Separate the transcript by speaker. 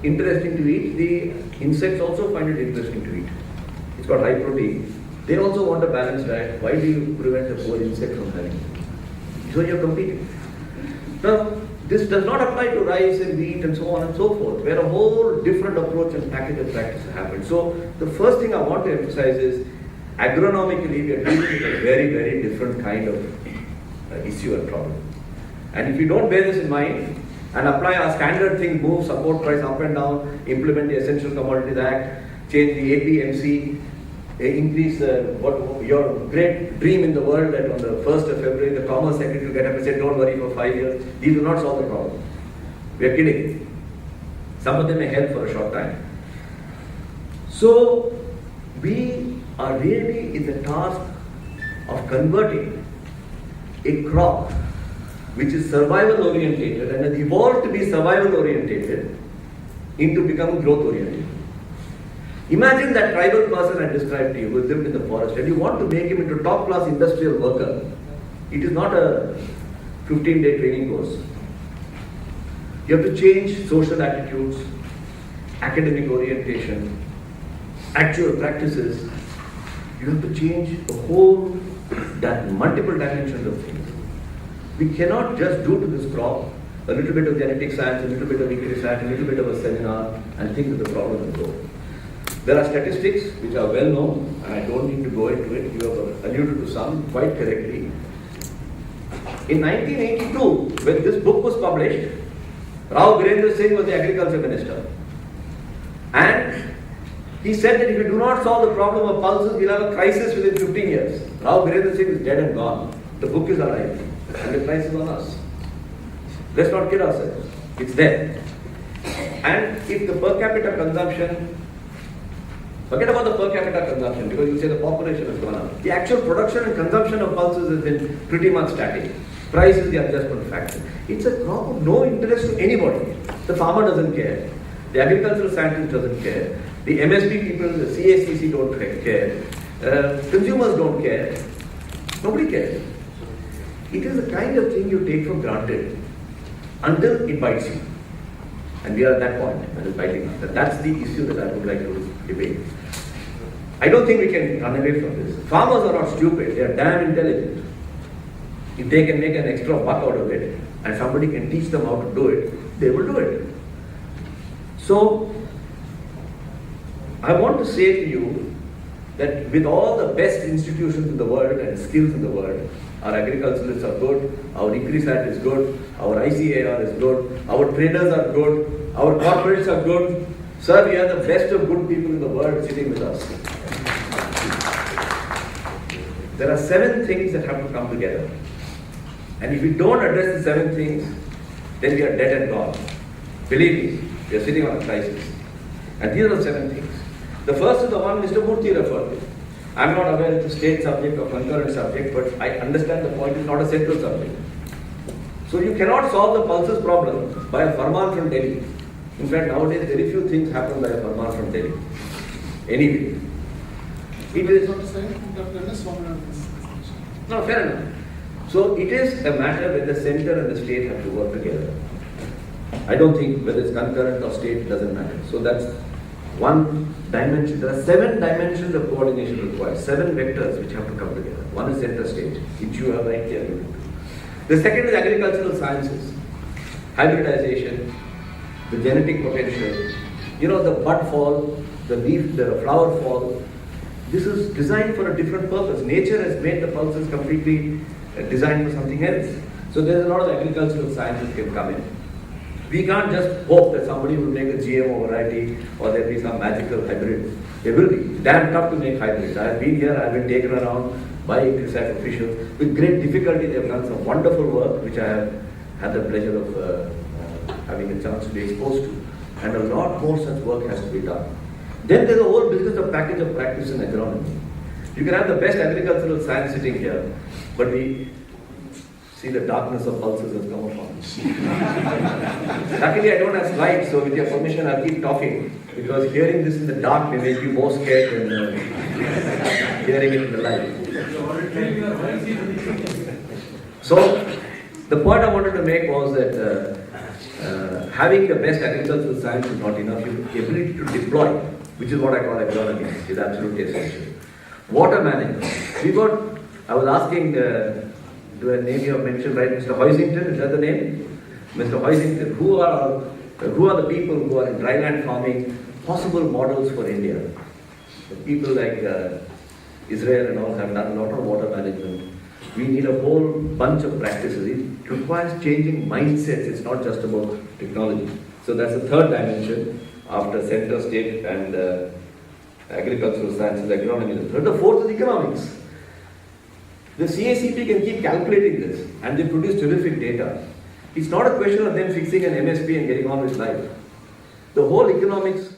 Speaker 1: interesting to eat, the insects also find it interesting to eat. It's got high protein. They also want a balanced diet. Why do you prevent the poor insect from having it? So you're competing. Now, this does not apply to rice and wheat and so on and so forth, where a whole different approach and package of practice happens. So the first thing I want to emphasize is, agronomically, we are dealing with a very, very different kind of issue and problem. And if you don't bear this in mind and apply our standard thing, move support price up and down, implement the Essential Commodities Act, change the APMC, increase what your great dream in the world that on the 1st of February the Commerce Secretary will get up and say, don't worry for 5 years. These will not solve the problem. We are kidding. Some of them may help for a short time. So we are really in the task of converting a crop which is survival orientated and has evolved to be survival orientated into becoming growth oriented. Imagine that tribal person I described to you who lived in the forest, and you want to make him into top class industrial worker. It is not a 15-day training course. You have to change social attitudes, academic orientation, actual practices. You have to change the whole, multiple dimensions of things. We cannot just do to this crop a little bit of genetic science, a little bit of equity science, a little bit of a seminar, and think that the problem will go. There are statistics which are well known, and I don't need to go into it. You have alluded to some quite correctly. In 1982, when this book was published, Rao Virendra Singh was the agriculture minister. And he said that if we do not solve the problem of pulses, we'll have a crisis within 15 years. Rao Virendra Singh is dead and gone. The book is alive, and the crisis is on us. Let's not kid ourselves. It's there. And if the per capita consumption, forget about the per capita consumption, because you say the population has gone up. The actual production and consumption of pulses has been pretty much static. Price is the adjustment factor. It's a crop of no interest to anybody. The farmer doesn't care. The agricultural scientist doesn't care. The MSP people, the CACC don't care. Consumers don't care. Nobody cares. It is the kind of thing you take for granted until it bites you. And we are at that point, and it's biting us. That's the issue that I would like to debate. I don't think we can run away from this. Farmers are not stupid, they are damn intelligent. If they can make an extra buck out of it, and somebody can teach them how to do it, they will do it. So, I want to say to you that with all the best institutions in the world and skills in the world, our agriculturalists are good, our ICRISAT is good, our ICAR is good, our traders are good, our corporates are good. Sir, we are the best of good people in the world sitting with us. There are 7 things that have to come together. And if we don't address the 7 things, then we are dead and gone. Believe me, we are sitting on a crisis. And these are the 7 things. The first is the one Mr. Murthy referred to. I'm not aware it's a state subject or concurrent subject, but I understand the point is not a central subject. So you cannot solve the pulses problem by a farman from Delhi. In fact, nowadays very few things happen by a farman from Delhi. Anyway. It is not no, fair enough. So it is a matter where the center and the state have to work together. I don't think whether it's concurrent or state, it doesn't matter. So that's one dimension. There are 7 dimensions of coordination required, 7 vectors which have to come together. One is center stage, which you have rightly alluded to. The second is agricultural sciences, hybridization, the genetic potential, the bud fall, the leaf, the flower fall. This is designed for a different purpose. Nature has made the pulses completely designed for something else. So there's a lot of agricultural sciences can come in. We can't just hope that somebody will make a GMO variety or there'll be some magical hybrid. There will be. Damn tough to make hybrids. I have been here, I've been taken around by ICRISAT officials. With great difficulty, they've done some wonderful work, which I have had the pleasure of having a chance to be exposed to. And a lot more such work has to be done. Then there's a whole business of package of practice in agronomy. You can have the best agricultural science sitting here, but we see the darkness of pulses has come upon us. Luckily, I don't have slides, so with your permission, I'll keep talking, because hearing this in the dark may make you more scared than hearing it in the light. So, the point I wanted to make was that having the best agricultural science is not enough. The ability to deploy, which is what I call agronomy, is absolutely essential. Water management. I was asking, do I name you have mentioned, right? Mr. Hoisington, is that the name? Mr. Hoisington, who are the people who are in dryland farming, possible models for India? The people like Israel and all have done a lot of water management. We need a whole bunch of practices. It requires changing mindsets. It's not just about technology. So that's the third dimension after center, state, and agricultural sciences, agronomy. The fourth is economics. The CACP can keep calculating this, and they produce terrific data. It's not a question of them fixing an MSP and getting on with life. The whole economics